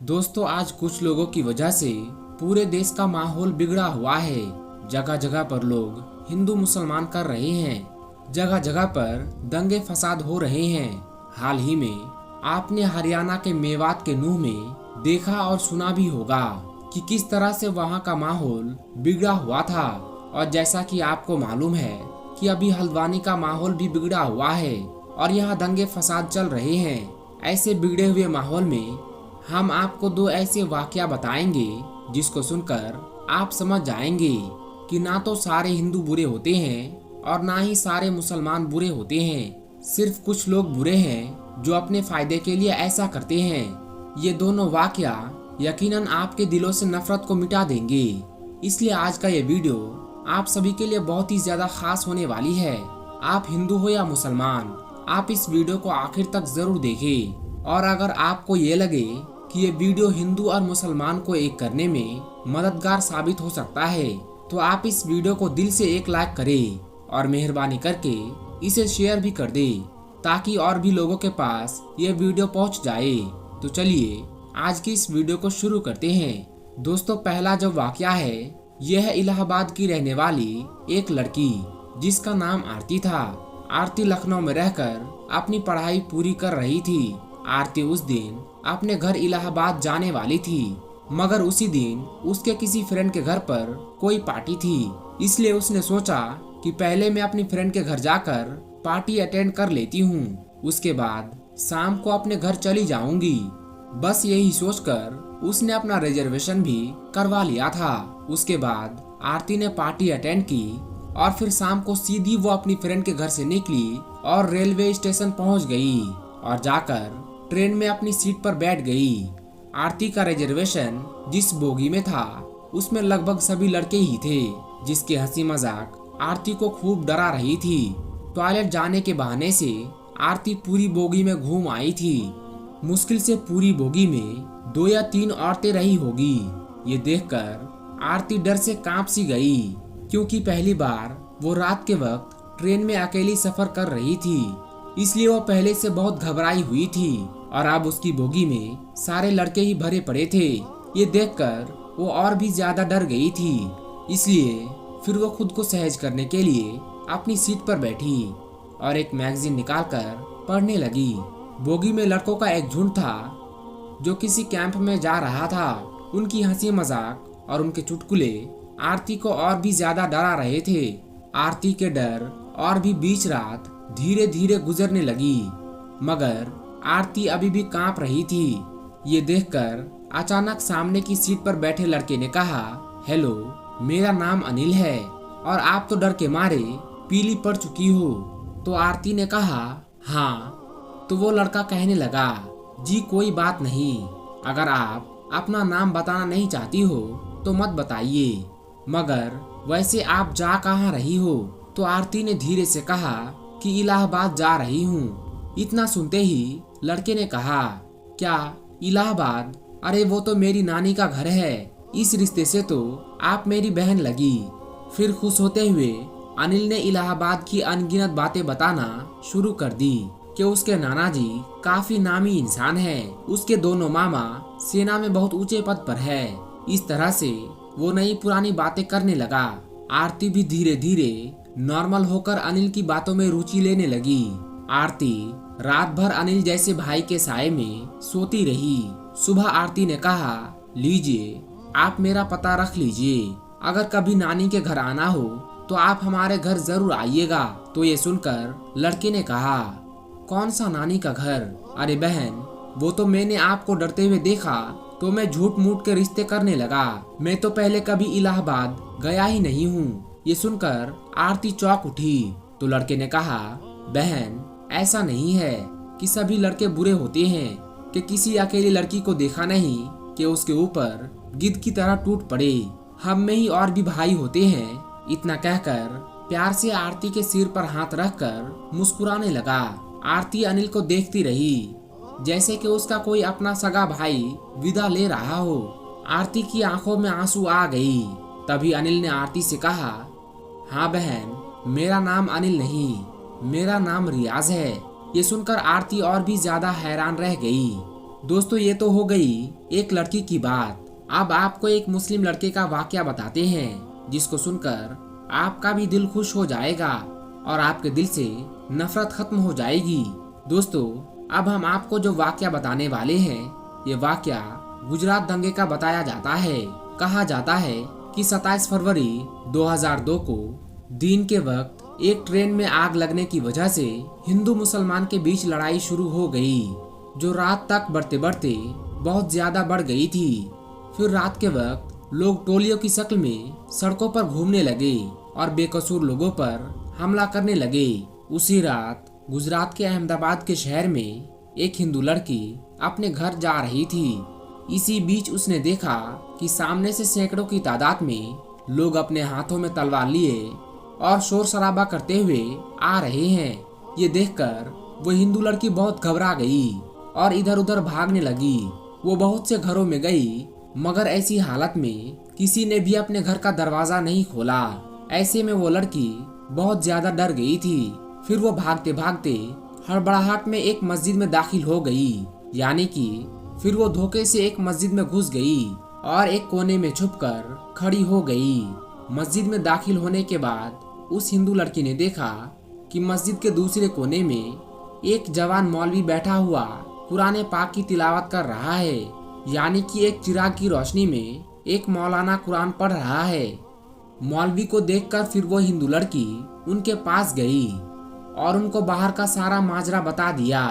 दोस्तों, आज कुछ लोगों की वजह से पूरे देश का माहौल बिगड़ा हुआ है। जगह जगह पर लोग हिंदू मुसलमान कर रहे हैं। जगह जगह पर दंगे फसाद हो रहे हैं। हाल ही में आपने हरियाणा के मेवात के नूह में देखा और सुना भी होगा कि किस तरह से वहां का माहौल बिगड़ा हुआ था। और जैसा कि आपको मालूम है कि अभी हल्द्वानी का माहौल भी बिगड़ा हुआ है और यहाँ दंगे फसाद चल रहे हैं। ऐसे बिगड़े हुए माहौल में हम आपको दो ऐसे वाकया बताएंगे जिसको सुनकर आप समझ जाएंगे कि ना तो सारे हिंदू बुरे होते हैं और ना ही सारे मुसलमान बुरे होते हैं। सिर्फ कुछ लोग बुरे हैं जो अपने फायदे के लिए ऐसा करते हैं। ये दोनों वाकया यकीनन आपके दिलों से नफरत को मिटा देंगे। इसलिए आज का ये वीडियो आप सभी के लिए बहुत ही ज्यादा खास होने वाली है। आप हिंदू हो या मुसलमान, आप इस वीडियो को आखिर तक जरूर देखें। और अगर आपको ये लगे कि ये वीडियो हिंदू और मुसलमान को एक करने में मददगार साबित हो सकता है तो आप इस वीडियो को दिल से एक लाइक करें और मेहरबानी करके इसे शेयर भी कर दें ताकि और भी लोगों के पास ये वीडियो पहुंच जाए। तो चलिए आज की इस वीडियो को शुरू करते हैं। दोस्तों, पहला जो वाकया है यह है इलाहाबाद की रहने वाली एक लड़की जिसका नाम आरती था। आरती लखनऊ में रहकर अपनी पढ़ाई पूरी कर रही थी। आरती उस दिन अपने घर इलाहाबाद जाने वाली थी, मगर उसी दिन उसके किसी फ्रेंड के घर पर कोई पार्टी थी। इसलिए उसने सोचा कि पहले मैं अपनी फ्रेंड के घर जाकर पार्टी अटेंड कर लेती हूँ, उसके बाद शाम को अपने घर चली जाऊंगी। बस यही सोचकर उसने अपना रिजर्वेशन भी करवा लिया था। उसके बाद आरती ने पार्टी अटेंड की और फिर शाम को सीधी वो अपनी फ्रेंड के घर से निकली और रेलवे स्टेशन पहुंच गई और जाकर ट्रेन में अपनी सीट पर बैठ गई। आरती का रिजर्वेशन जिस बोगी में था उसमें लगभग सभी लड़के ही थे, जिसके हंसी मजाक आरती को खूब डरा रही थी। टॉयलेट जाने के बहाने से आरती पूरी बोगी में घूम आई थी। मुश्किल से पूरी बोगी में 2 या 3 औरतें रही होगी। ये देखकर आरती डर से कांप सी गई, क्योंकि पहली बार वो रात के वक्त ट्रेन में अकेली सफर कर रही थी। इसलिए वो पहले से बहुत घबराई हुई थी और अब उसकी बोगी में सारे लड़के ही भरे पड़े थे। ये देखकर वो और भी ज्यादा डर गई थी। इसलिए फिर वो खुद को सहज करने के लिए अपनी सीट पर बैठी और एक मैगजीन निकालकर पढ़ने लगी। बोगी में लड़कों का एक झुंड था जो किसी कैंप में जा रहा था। उनकी हंसी मजाक और उनके चुटकुले आरती को और भी ज्यादा डरा रहे थे। आरती के डर और भी बीच रात धीरे धीरे गुजरने लगी, मगर आरती अभी भी कांप रही थी। ये देखकर अचानक सामने की सीट पर बैठे लड़के ने कहा, हेलो, मेरा नाम अनिल है और आप तो डर के मारे पीली पड़ चुकी हो। तो आरती ने कहा, हाँ। तो वो लड़का कहने लगा, जी कोई बात नहीं, अगर आप अपना नाम बताना नहीं चाहती हो तो मत बताइए, मगर वैसे आप जा कहाँ रही हो? तो आरती ने धीरे से कहा कि इलाहाबाद जा रही हूँ। इतना सुनते ही लड़के ने कहा, क्या इलाहाबाद? अरे वो तो मेरी नानी का घर है, इस रिश्ते से तो आप मेरी बहन लगी। फिर खुश होते हुए अनिल ने इलाहाबाद की अनगिनत बातें बताना शुरू कर दी कि उसके नाना जी काफी नामी इंसान है, उसके दोनों मामा सेना में बहुत ऊंचे पद पर है। इस तरह से वो नई पुरानी बातें करने लगा। आरती भी धीरे धीरे नॉर्मल होकर अनिल की बातों में रुचि लेने लगी। आरती रात भर अनिल जैसे भाई के साए में सोती रही। सुबह आरती ने कहा, लीजिए आप मेरा पता रख लीजिए, अगर कभी नानी के घर आना हो तो आप हमारे घर जरूर आइएगा। तो ये सुनकर लड़के ने कहा, कौन सा नानी का घर? अरे बहन, वो तो मैंने आपको डरते हुए देखा तो मैं झूठ मूठ के रिश्ते करने लगा। मैं तो पहले कभी इलाहाबाद गया ही नहीं हूँ। ये सुनकर आरती चौंक उठी। तो लड़के ने कहा, बहन ऐसा नहीं है कि सभी लड़के बुरे होते हैं कि किसी अकेली लड़की को देखा नहीं कि उसके ऊपर गिद्ध की तरह टूट पड़े। हम में ही और भी भाई होते हैं। इतना कहकर प्यार से आरती के सिर पर हाथ रखकर मुस्कुराने लगा। आरती अनिल को देखती रही जैसे कि उसका कोई अपना सगा भाई विदा ले रहा हो। आरती की आंखों में आंसू आ गई। तभी अनिल ने आरती से कहा, हाँ बहन, मेरा नाम अनिल नहीं, मेरा नाम रियाज है। ये सुनकर आरती और भी ज्यादा हैरान रह गई। दोस्तों, ये तो हो गई एक लड़की की बात। अब आपको एक मुस्लिम लड़के का वाकया बताते हैं, जिसको सुनकर आपका भी दिल खुश हो जाएगा और आपके दिल से नफरत खत्म हो जाएगी। दोस्तों, अब हम आपको जो वाकया बताने वाले हैं, ये वाकया गुजरात दंगे का बताया जाता है। कहा जाता है कि 27 फरवरी 2002 को दिन के वक्त एक ट्रेन में आग लगने की वजह से हिंदू मुसलमान के बीच लड़ाई शुरू हो गई, जो रात तक बढ़ते बढ़ते बहुत ज्यादा बढ़ गई थी। फिर रात के वक्त लोग टोलियों की शक्ल में सड़कों पर घूमने लगे और बेकसूर लोगों पर हमला करने लगे। उसी रात गुजरात के अहमदाबाद के शहर में एक हिंदू लड़की अपने घर जा रही थी। इसी बीच उसने देखा कि सामने से सैकड़ों की तादाद में लोग अपने हाथों में तलवार लिए और शोर शराबा करते हुए आ रहे हैं। ये देखकर वो हिंदू लड़की बहुत घबरा गई और इधर उधर भागने लगी। वो बहुत से घरों में गई, मगर ऐसी हालत में किसी ने भी अपने घर का दरवाजा नहीं खोला। ऐसे में वो लड़की बहुत ज्यादा डर गई थी। फिर वो भागते भागते हड़बड़ाहट में एक मस्जिद में दाखिल हो गई। यानी कि फिर वो धोखे से एक मस्जिद में घुस गई और एक कोने में छुपकर खड़ी हो गई। मस्जिद में दाखिल होने के बाद उस हिंदू लड़की ने देखा कि मस्जिद के दूसरे कोने में एक जवान मौलवी बैठा हुआ कुरान पाक की तिलावत कर रहा है। यानी कि एक चिराग की रोशनी में एक मौलाना कुरान पढ़ रहा है। मौलवी को देखकर फिर वो हिंदू लड़की उनके पास गई और उनको बाहर का सारा माजरा बता दिया।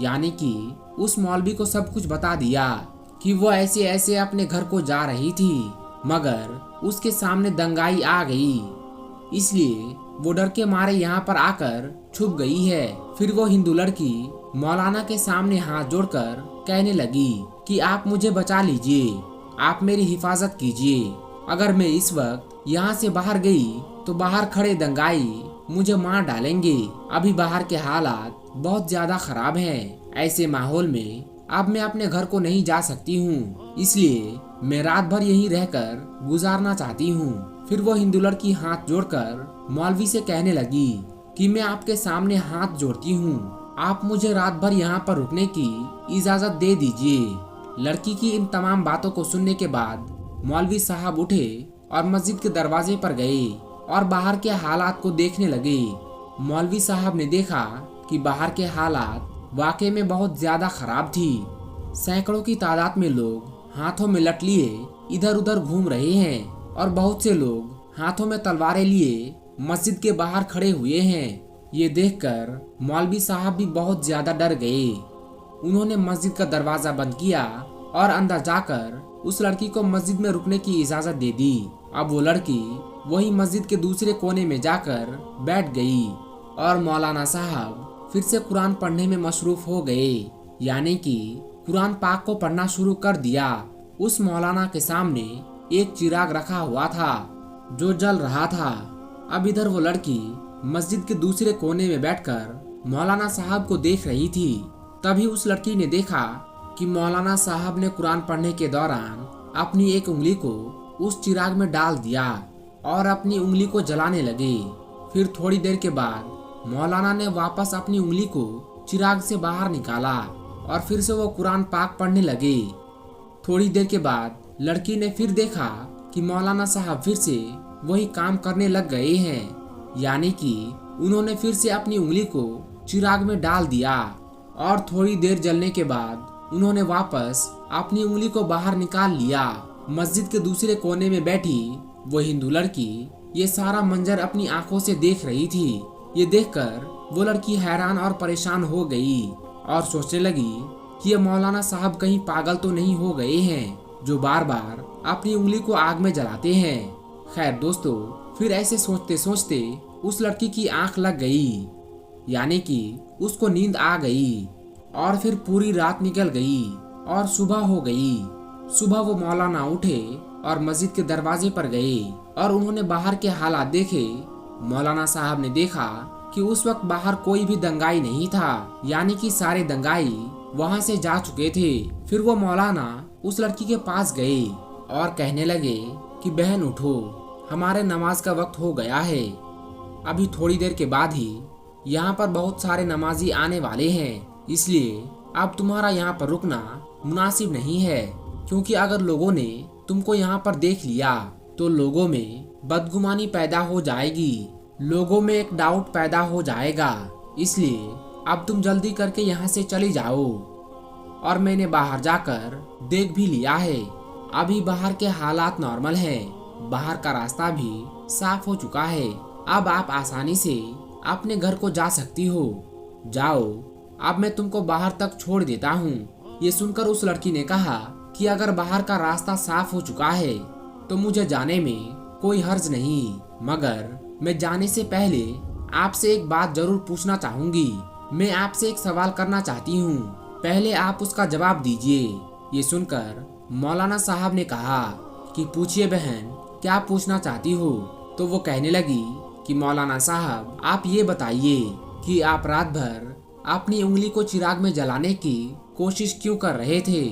यानी कि उस मौलवी को सब कुछ बता दिया कि वो ऐसे ऐसे अपने घर को जा रही थी, मगर उसके सामने दंगाई आ गई, इसलिए वो डर के मारे यहाँ पर आकर छुप गई है। फिर वो हिंदू लड़की मौलाना के सामने हाथ जोड़कर कहने लगी कि आप मुझे बचा लीजिए, आप मेरी हिफाजत कीजिए। अगर मैं इस वक्त यहाँ से बाहर गई तो बाहर खड़े दंगाई मुझे मार डालेंगे। अभी बाहर के हालात बहुत ज्यादा खराब हैं। ऐसे माहौल में अब मैं अपने घर को नहीं जा सकती हूँ, इसलिए मैं रात भर यहीं रहकर गुजारना चाहती हूँ। फिर वो हिंदू लड़की हाथ जोड़कर मौलवी से कहने लगी कि मैं आपके सामने हाथ जोड़ती हूँ, आप मुझे रात भर यहाँ पर रुकने की इजाजत दे दीजिए। लड़की की इन तमाम बातों को सुनने के बाद मौलवी साहब उठे और मस्जिद के दरवाजे पर गए और बाहर के हालात को देखने लगे। मौलवी साहब ने देखा कि बाहर के हालात वाकई में बहुत ज्यादा खराब थी। सैकड़ों की तादाद में लोग हाथों में लठ लिए इधर उधर घूम रहे हैं और बहुत से लोग हाथों में तलवारें लिए मस्जिद के बाहर खड़े हुए हैं। ये देखकर मौलवी साहब भी बहुत ज्यादा डर गए। उन्होंने मस्जिद का दरवाजा बंद किया और अंदर जाकर उस लड़की को मस्जिद में रुकने की इजाजत दे दी। अब वो लड़की वही मस्जिद के दूसरे कोने में जाकर बैठ गई और मौलाना साहब फिर से कुरान पढ़ने में मशरूफ हो गए। यानी कि कुरान पाक को पढ़ना शुरू कर दिया। उस मौलाना के सामने एक चिराग रखा हुआ था जो जल रहा था। अब इधर वो लड़की मस्जिद के दूसरे कोने में बैठकर मौलाना साहब को देख रही थी। तभी उस लड़की ने देखा कि मौलाना साहब ने कुरान पढ़ने के दौरान अपनी एक उंगली को उस चिराग में डाल दिया और अपनी उंगली को जलाने लगे। फिर थोड़ी देर के बाद मौलाना ने वापस अपनी उंगली को चिराग से बाहर निकाला और फिर से वो कुरान पाक पढ़ने लगे। थोड़ी देर के बाद लड़की ने फिर देखा कि मौलाना साहब फिर से वही काम करने लग गए हैं। यानी कि उन्होंने फिर से अपनी उंगली को चिराग में डाल दिया और थोड़ी देर जलने के बाद उन्होंने वापस अपनी उंगली को बाहर निकाल लिया। मस्जिद के दूसरे कोने में बैठी वो हिंदू लड़की ये सारा मंजर अपनी आंखों से देख रही थी। ये देखकर वो लड़की हैरान और परेशान हो गई और सोचने लगी कि ये मौलाना साहब कहीं पागल तो नहीं हो गए हैं जो बार बार अपनी उंगली को आग में जलाते हैं। खैर दोस्तों, फिर ऐसे सोचते सोचते उस लड़की की आंख लग गई, यानी कि उसको नींद आ गई और फिर पूरी रात निकल गई और सुबह हो गई। सुबह वो मौलाना उठे और मस्जिद के दरवाजे पर गए और उन्होंने बाहर के हालात देखे। मौलाना साहब ने देखा कि उस वक्त बाहर कोई भी दंगाई नहीं था, यानी कि सारे दंगाई वहां से जा चुके थे। फिर वो मौलाना उस लड़की के पास गए और कहने लगे कि बहन उठो, हमारे नमाज का वक्त हो गया है, अभी थोड़ी देर के बाद ही यहाँ पर बहुत सारे नमाजी आने वाले हैं, इसलिए अब तुम्हारा यहाँ पर रुकना मुनासिब नहीं है, क्योंकि अगर लोगों ने तुमको यहाँ पर देख लिया तो लोगों में बदगुमानी पैदा हो जाएगी, लोगों में एक डाउट पैदा हो जाएगा। इसलिए अब तुम जल्दी करके यहाँ से चली जाओ। और मैंने बाहर जाकर देख भी लिया है, अभी बाहर के हालात नॉर्मल हैं, बाहर का रास्ता भी साफ हो चुका है, अब आप आसानी से अपने घर को जा सकती हो। जाओ, अब मैं तुमको बाहर तक छोड़ देता हूँ। ये सुनकर उस लड़की ने कहा कि अगर बाहर का रास्ता साफ हो चुका है तो मुझे जाने में कोई हर्ज नहीं, मगर मैं जाने से पहले आपसे एक बात जरूर पूछना चाहूंगी। मैं आपसे एक सवाल करना चाहती हूँ, पहले आप उसका जवाब दीजिए। ये सुनकर मौलाना साहब ने कहा कि पूछिए बहन, क्या पूछना चाहती हो? तो वो कहने लगी कि मौलाना साहब, आप ये बताइए कि आप रात भर अपनी उंगली को चिराग में जलाने की कोशिश क्यों कर रहे थे?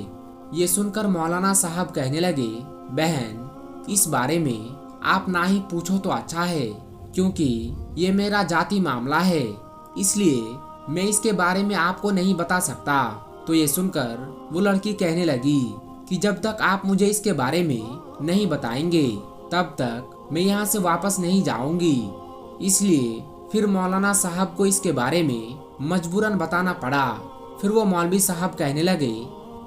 ये सुनकर मौलाना साहब कहने लगे, बहन, इस बारे में आप ना ही पूछो तो अच्छा है, क्योंकि ये मेरा जाती मामला है, इसलिए मैं इसके बारे में आपको नहीं बता सकता। तो ये सुनकर वो लड़की कहने लगी कि जब तक आप मुझे इसके बारे में नहीं बताएंगे तब तक मैं यहाँ से वापस नहीं जाऊंगी। इसलिए फिर मौलाना साहब को इसके बारे में मजबूरन बताना पड़ा। फिर वो मौलवी साहब कहने लगे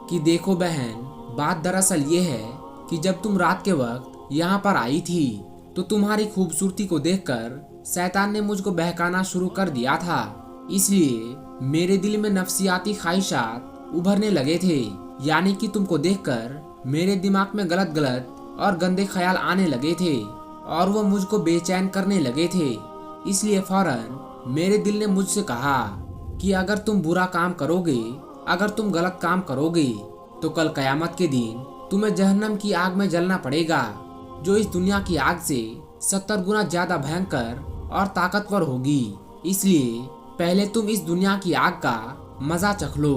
कि देखो बहन, बात दरअसल ये है कि जब तुम रात के वक्त यहाँ पर आई थी तो तुम्हारी खूबसूरती को देखकर शैतान ने मुझको बहकाना शुरू कर दिया था, इसलिए मेरे दिल में नफसियाती ख्वाहिशात उभरने लगे थे, यानी कि तुमको देखकर मेरे दिमाग में गलत गलत और गंदे ख्याल आने लगे थे और वो मुझको बेचैन करने लगे थे। इसलिए फौरन मेरे दिल ने मुझसे कहा कि अगर तुम बुरा काम करोगे, अगर तुम गलत काम करोगे तो कल कयामत के दिन तुम्हें जहन्नम की आग में जलना पड़ेगा, जो इस दुनिया की आग से 70 गुना ज्यादा भयंकर और ताकतवर होगी। इसलिए पहले तुम इस दुनिया की आग का मजा चख लो।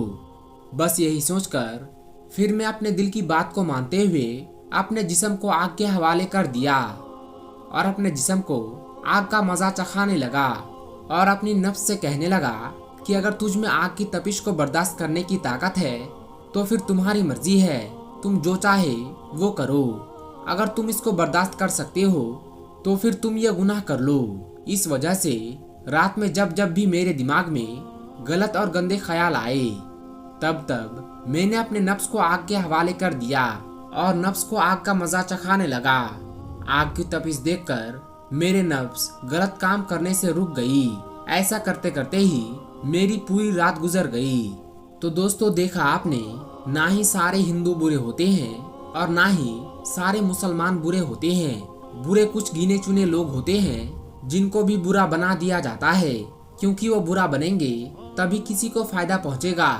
बस यही सोचकर फिर मैं अपने दिल की बात को मानते हुए अपने जिस्म को आग के हवाले कर दिया और अपने जिस्म को आग का मजा चखाने लगा और अपनी नफ्स से कहने लगा कि अगर तुझ में आग की तपिश को बर्दाश्त करने की ताकत है तो फिर तुम्हारी मर्जी है, तुम जो चाहे वो करो। अगर तुम इसको बर्दाश्त कर सकते हो तो फिर तुम ये गुनाह कर लो। इस वजह से रात में जब जब भी मेरे दिमाग में गलत और गंदे ख्याल आए तब तब मैंने अपने नफ्स को आग के हवाले कर दिया और नफ्स को आग का मजा चखाने लगा। आग की तपिश देखकर मेरे नफ्स गलत काम करने से रुक गई। ऐसा करते करते ही मेरी पूरी रात गुजर गई। तो दोस्तों, देखा आपने, ना ही सारे हिंदू बुरे होते हैं और ना ही सारे मुसलमान बुरे होते हैं। बुरे कुछ गिने चुने लोग होते हैं जिनको भी बुरा बना दिया जाता है, क्योंकि वो बुरा बनेंगे तभी किसी को फायदा पहुंचेगा।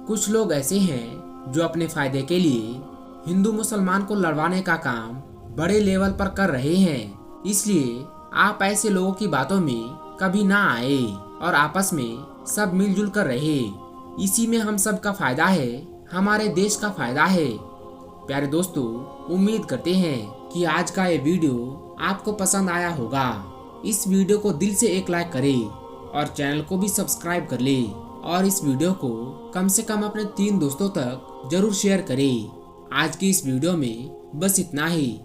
कुछ लोग ऐसे हैं जो अपने फायदे के लिए हिंदू मुसलमान को लड़वाने का काम बड़े लेवल पर कर रहे हैं। इसलिए आप ऐसे लोगों की बातों में कभी ना आए और आपस में सब मिलजुल कर रहे। इसी में हम सब का फायदा है, हमारे देश का फायदा है। प्यारे दोस्तों, उम्मीद करते हैं कि आज का ये वीडियो आपको पसंद आया होगा। इस वीडियो को दिल से एक लाइक करें और चैनल को भी सब्सक्राइब कर ले और इस वीडियो को कम से कम अपने 3 दोस्तों तक जरूर शेयर करें। आज की इस वीडियो में बस इतना ही।